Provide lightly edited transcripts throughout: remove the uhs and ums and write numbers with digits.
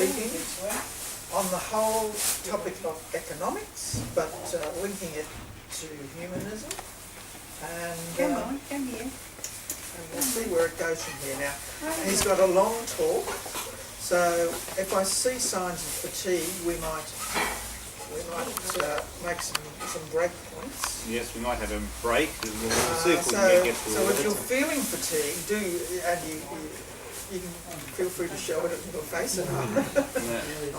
speaking on the whole topic of economics, but linking it to humanism. And Come here. and we'll see where it goes from here. Now, he's got a long talk, so if I see signs of fatigue, we might make some break points. Yes, we might have a break, and we'll see if we can get through so all if of you're it. feeling fatigue, you can feel free to show it in your face, and I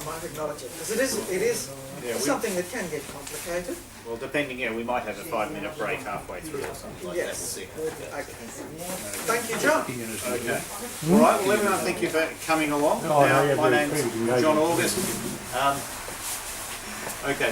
might acknowledge it, because it is something that can get complicated. Well, depending, we might have a 5-minute break halfway through or something like that. We'll see. Okay. Thank you, John. Okay. All right. Well, everyone, thank you for coming along. My name's John August.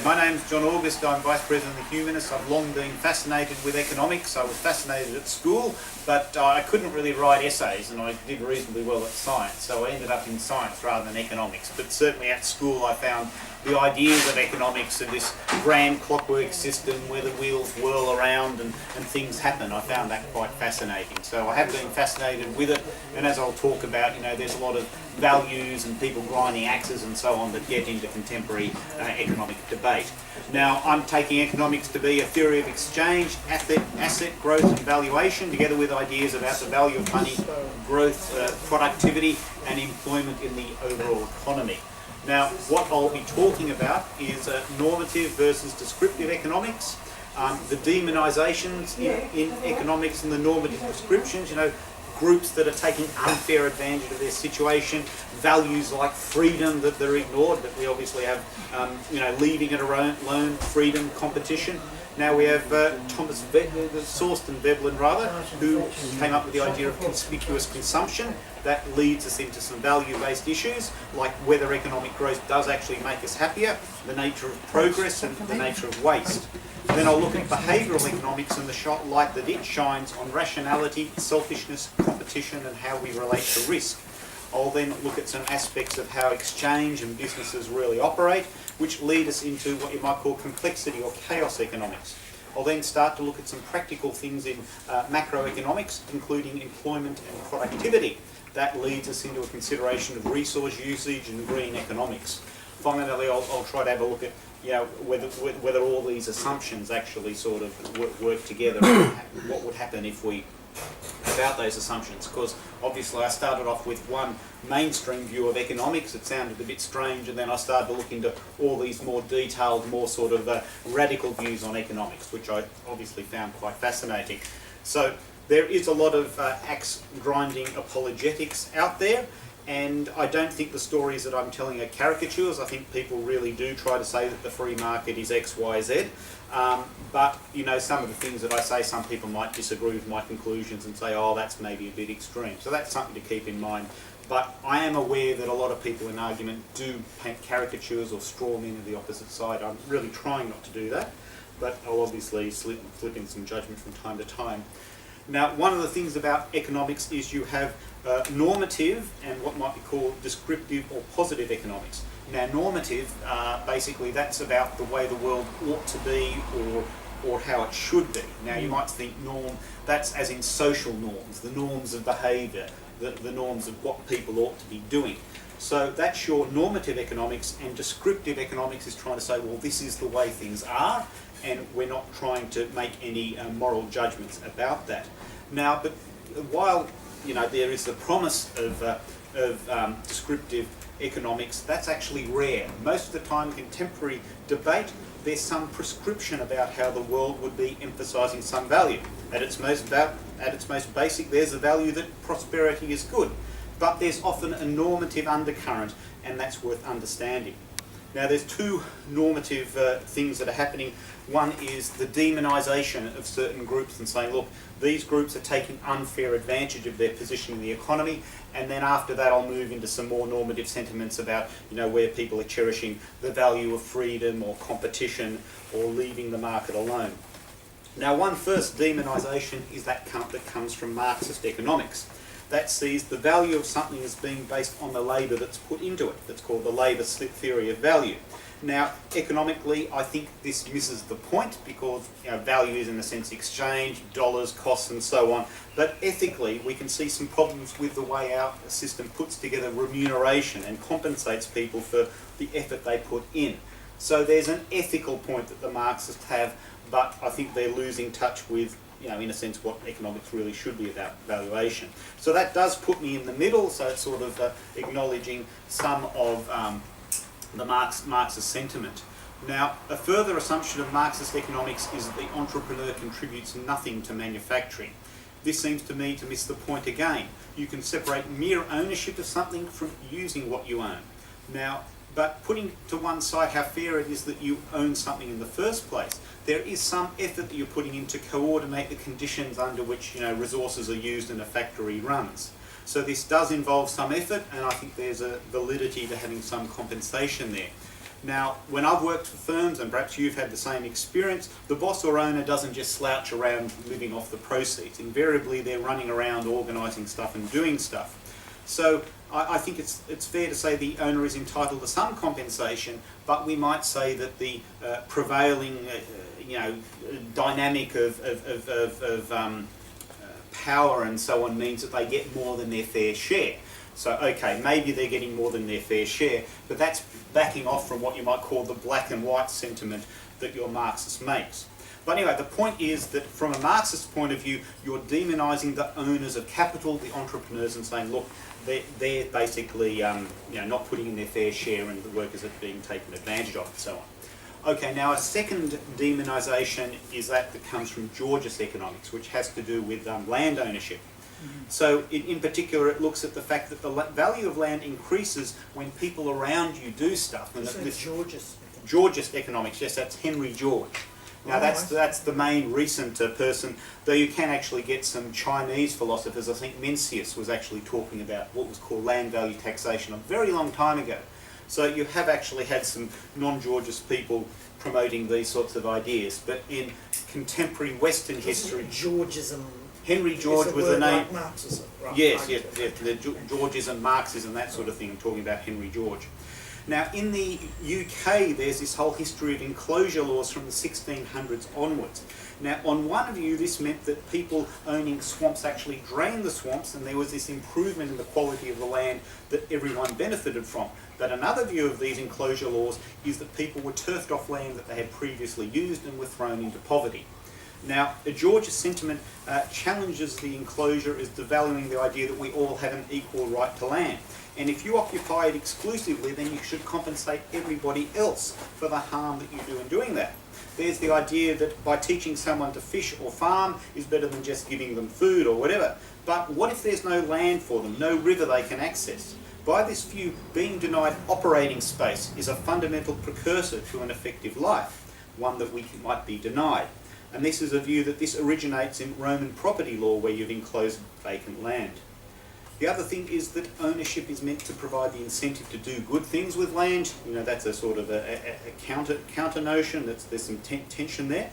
My name's John August. I'm Vice President of the Humanists. I've long been fascinated with economics. I was fascinated at school, but I couldn't really write essays, and I did reasonably well at science, so I ended up in science rather than economics. But certainly at school I found the ideas of economics and this grand clockwork system where the wheels whirl around and things happen. I found that quite fascinating. So I have been fascinated with it, and as I'll talk about, there's a lot of values and people grinding axes and so on that get into contemporary economic debate. Now, I'm taking economics to be a theory of exchange, asset growth and valuation, together with ideas about the value of money, growth, productivity and employment in the overall economy. Now, what I'll be talking about is normative versus descriptive economics, the demonisations in economics and the normative prescriptions, groups that are taking unfair advantage of their situation, values like freedom that they're ignored, but we obviously have, leaving it alone, freedom, competition. Now we have Sourced and Veblen who came up with the idea of conspicuous consumption. That leads us into some value-based issues, like whether economic growth does actually make us happier, the nature of progress and the nature of waste. Then I'll look at behavioural economics and the light that it shines on rationality, selfishness, competition and how we relate to risk. I'll then look at some aspects of how exchange and businesses really operate, which lead us into what you might call complexity or chaos economics. I'll then start to look at some practical things in macroeconomics, including employment and productivity. That leads us into a consideration of resource usage and green economics. Finally, I'll try to have a look at whether all these assumptions actually sort of work together, and what would happen if we about those assumptions, because obviously I started off with one mainstream view of economics. It sounded a bit strange, and then I started to look into all these more detailed, more sort of radical views on economics, which I obviously found quite fascinating. So there is a lot of axe grinding apologetics out there, and I don't think the stories that I'm telling are caricatures. I think people really do try to say that the free market is X, Y, Z. But some of the things that I say, some people might disagree with my conclusions and say, oh, that's maybe a bit extreme. So that's something to keep in mind. But I am aware that a lot of people in argument do paint caricatures or straw men of the opposite side. I'm really trying not to do that, but I'll obviously slip in some judgment from time to time. Now, one of the things about economics is you have normative and what might be called descriptive or positive economics. Now, normative, basically that's about the way the world ought to be or how it should be. Now, you might think norm, that's as in social norms, the norms of behaviour, the norms of what people ought to be doing. So that's your normative economics, and descriptive economics is trying to say, well, this is the way things are, and we're not trying to make any moral judgments about that. Now, but while there is the promise of descriptive economics, that's actually rare. Most of the time in contemporary debate, there's some prescription about how the world would be emphasising some value. At its most basic, there's the value that prosperity is good. But there's often a normative undercurrent, and that's worth understanding. Now, there's two normative things that are happening. One is the demonisation of certain groups and saying, look, these groups are taking unfair advantage of their position in the economy, and then after that I'll move into some more normative sentiments about, where people are cherishing the value of freedom or competition or leaving the market alone. Now, one first demonisation is that comes from Marxist economics. that sees the value of something as being based on the labour that's put into it. That's called the labour slip theory of value. Now, economically, I think this misses the point because value is, in a sense, exchange, dollars, costs, and so on. But ethically, we can see some problems with the way our system puts together remuneration and compensates people for the effort they put in. So there's an ethical point that the Marxists have, but I think they're losing touch with, in a sense, what economics really should be about valuation. So that does put me in the middle, so it's sort of acknowledging some of the Marxist sentiment. Now, a further assumption of Marxist economics is that the entrepreneur contributes nothing to manufacturing. This seems to me to miss the point again. You can separate mere ownership of something from using what you own. Now, but putting to one side how fair it is that you own something in the first place, there is some effort that you're putting in to coordinate the conditions under which resources are used and a factory runs. So this does involve some effort, and I think there's a validity to having some compensation there. Now, when I've worked for firms, and perhaps you've had the same experience, the boss or owner doesn't just slouch around living off the proceeds. Invariably, they're running around organising stuff and doing stuff. So I think it's fair to say the owner is entitled to some compensation, but we might say that the prevailing dynamic of power and so on means that they get more than their fair share. So, okay, maybe they're getting more than their fair share, but that's backing off from what you might call the black and white sentiment that your Marxist makes. But anyway, the point is that from a Marxist point of view, you're demonising the owners of capital, the entrepreneurs, and saying, look, they're basically not putting in their fair share and the workers are being taken advantage of and so on. Okay, now a second demonisation is that comes from Georgist economics, which has to do with land ownership. So in particular, it looks at the fact that the value of land increases when people around you do stuff. And so Georgist economics, yes, that's Henry George. Now that's the main recent person, though you can actually get some Chinese philosophers. I think Mencius was actually talking about what was called land value taxation a very long time ago. So you have actually had some non-Georgist people promoting these sorts of ideas. But in contemporary Western history... Georgism... Henry George was the name... Like Marxism, right? Yes, the Georgism, Marxism, that sort of thing, I'm talking about Henry George. Now, in the UK, there's this whole history of enclosure laws from the 1600s onwards. Now, on one view, this meant that people owning swamps actually drained the swamps, and there was this improvement in the quality of the land that everyone benefited from. But another view of these enclosure laws is that people were turfed off land that they had previously used and were thrown into poverty. Now, a Georgist sentiment challenges the enclosure as devaluing the idea that we all have an equal right to land. And if you occupy it exclusively, then you should compensate everybody else for the harm that you do in doing that. There's the idea that by teaching someone to fish or farm is better than just giving them food or whatever. But what if there's no land for them, no river they can access? By this view, being denied operating space is a fundamental precursor to an effective life, one that we might be denied. And this is a view that this originates in Roman property law, where you've enclosed vacant land. The other thing is that ownership is meant to provide the incentive to do good things with land. That's a sort of a counter notion. There's some tension there.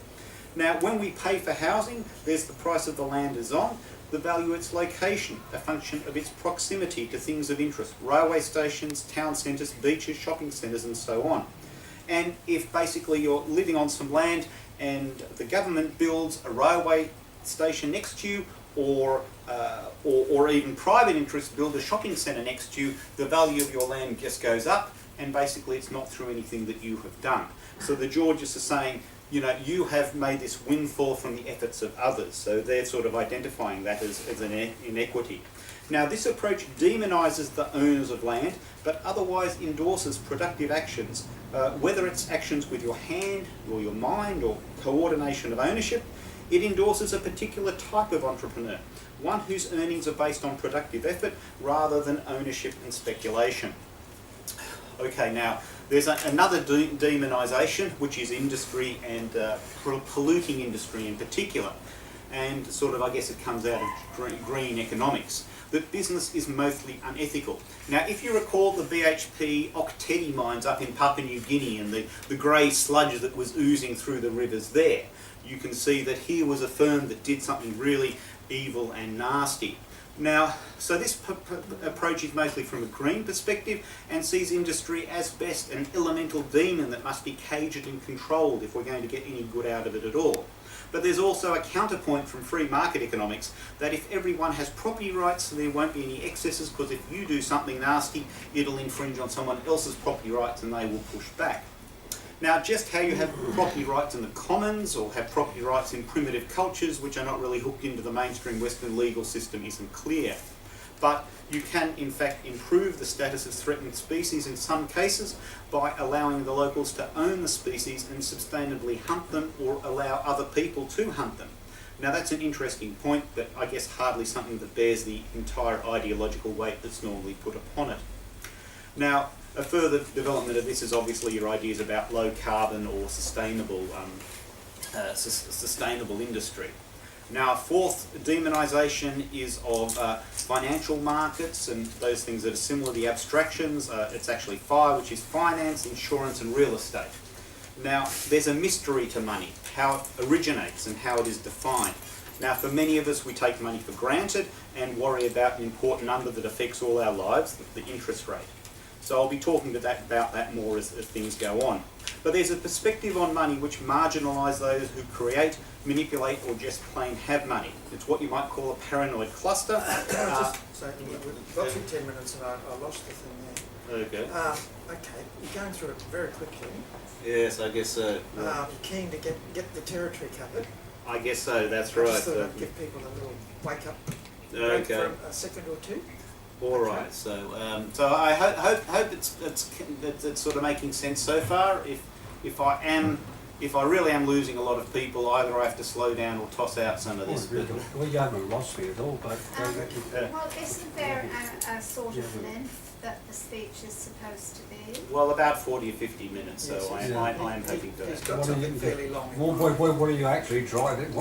Now, when we pay for housing, there's the price of the land is on, the value of its location, a function of its proximity to things of interest, railway stations, town centres, beaches, shopping centres, and so on. And if basically you're living on some land and the government builds a railway station next to you, or even private interests build a shopping centre next to you, the value of your land just goes up, and basically it's not through anything that you have done. So the Georgists are saying, you have made this windfall from the efforts of others. So they're sort of identifying that as an inequity. Now, this approach demonises the owners of land, but otherwise endorses productive actions, whether it's actions with your hand or your mind or coordination of ownership. It endorses a particular type of entrepreneur, one whose earnings are based on productive effort rather than ownership and speculation. Okay, now there's another demonisation, which is industry and polluting industry in particular. And sort of, I guess it comes out of green economics, that business is mostly unethical. Now, if you recall the BHP Oktedi mines up in Papua New Guinea and the grey sludge that was oozing through the rivers there, you can see that here was a firm that did something really evil and nasty. Now, so this approach is mostly from a green perspective and sees industry as best an elemental demon that must be caged and controlled if we're going to get any good out of it at all. But there's also a counterpoint from free market economics that if everyone has property rights, there won't be any excesses, because if you do something nasty, it'll infringe on someone else's property rights and they will push back. Now, just how you have property rights in the commons or have property rights in primitive cultures, which are not really hooked into the mainstream Western legal system, isn't clear. But you can, in fact, improve the status of threatened species in some cases by allowing the locals to own the species and sustainably hunt them or allow other people to hunt them. Now, that's an interesting point, but I guess hardly something that bears the entire ideological weight that's normally put upon it. Now, a further development of this is obviously your ideas about low carbon or sustainable industry. Now, a fourth demonisation is of financial markets and those things that are similar, the abstractions. It's actually FIRE, which is finance, insurance and real estate. Now, there's a mystery to money, how it originates and how it is defined. Now, for many of us, we take money for granted and worry about an important number that affects all our lives, the interest rate. So I'll be talking about that more as things go on. But there's a perspective on money which marginalises those who create, manipulate or just plain have money. It's what you might call a paranoid cluster. Just say, we've got through 10 minutes and I lost the thing there. Okay. Okay, you're going through it very quickly. Yes, I guess so. You're keen to get the territory covered. I guess so, that's I right. just thought I'd give people a little wake up Okay. for a second or two. All right. So, I hope it's sort of making sense so far. If I really am losing a lot of people, either I have to slow down or toss out some of this. Well, you haven't lost me at all, but... Well, isn't there a sort of length that the speech is supposed to be? Well, about 40 or 50 minutes, so Yes, I am hoping for He's that. got something fairly long. What are you actually driving?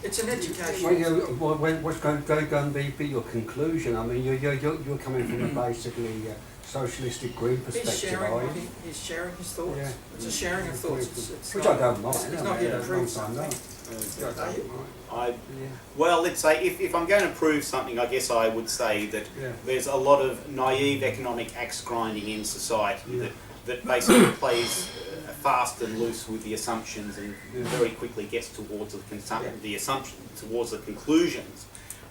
It's an education. What's going to be your conclusion? I mean, you're coming from a basically socialistic green perspective, are you? He's sharing his thoughts. Yeah. It's a sharing of thoughts. It's Which not, I don't mind. It's not here to prove something. Okay. Are you? Well, let's say if I'm going to prove something, I guess I would say that there's a lot of naive economic axe grinding in society that basically plays fast and loose with the assumptions and very quickly gets towards the assumptions, towards the conclusions.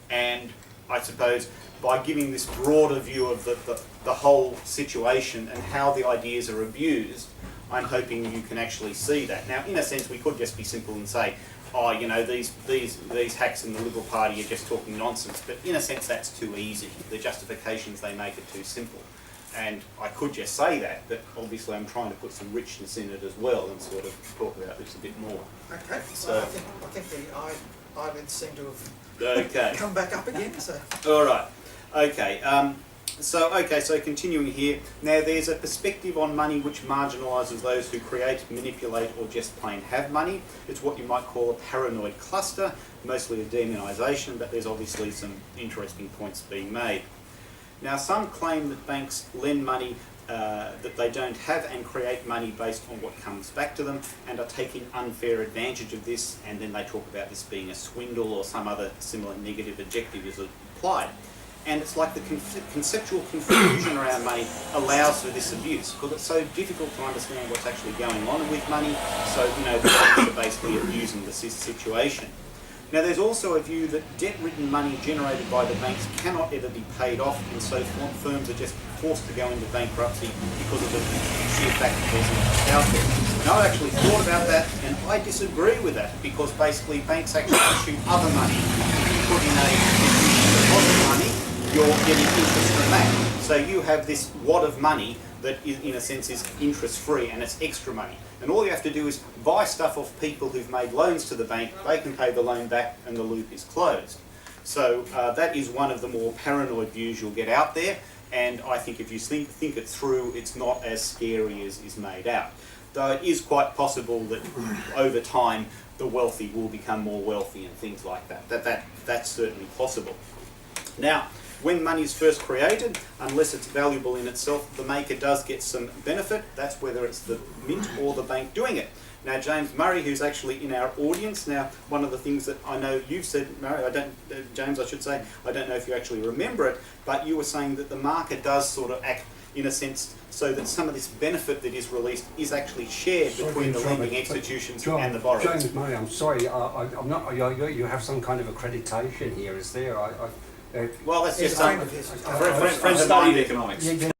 And I suppose by giving this broader view of the whole situation and how the ideas are abused, I'm hoping you can actually see that. Now, in a sense, we could just be simple and say, oh, you know, these hacks in the Liberal Party are just talking nonsense. But in a sense, that's too easy. The justifications they make are too simple. And I could just say that, but obviously I'm trying to put some richness in it as well and sort of talk about this a bit more. Okay, So I think the eyelids seem to have okay. come back up again. So. All right. Okay. So continuing here. Now there's a perspective on money which marginalises those who create, manipulate or just plain have money. It's what you might call a paranoid cluster, mostly a demonisation, but there's obviously some interesting points being made. Now some claim that banks lend money that they don't have and create money based on what comes back to them and are taking unfair advantage of this, and then they talk about this being a swindle or some other similar negative adjective is applied. And it's like the conceptual confusion around money allows for this abuse because it's so difficult to understand what's actually going on with money, so the banks are basically abusing the situation. Now there's also a view that debt-ridden money generated by the banks cannot ever be paid off, and so firms are just forced to go into bankruptcy because of the sheer fact that there's enough out there. Now I've actually thought about that and I disagree with that because basically banks actually issue other money. If you put in a deposit money, you're getting interest from that. So you have this wad of money that in a sense is interest-free and it's extra money. And all you have to do is buy stuff off people who've made loans to the bank, they can pay the loan back and the loop is closed. So that is one of the more paranoid views you'll get out there, and I think if you think it through, it's not as scary as is made out. Though it is quite possible that over time the wealthy will become more wealthy and things like that. That's certainly possible. Now, when money is first created, unless it's valuable in itself, the maker does get some benefit. That's whether it's the mint or the bank doing it. Now, James Murray, who's actually in our audience, now one of the things that I know you've said, Murray, James, I should say, I don't know if you actually remember it, but you were saying that the market does sort of act in a sense so that some of this benefit that is released is actually shared between the lending institutions and the borrowers. James Murray, I'm sorry, I'm not. You have some kind of accreditation here, is there? Well, that's He's just a friend of his. friend of studied mine. economics. Yeah,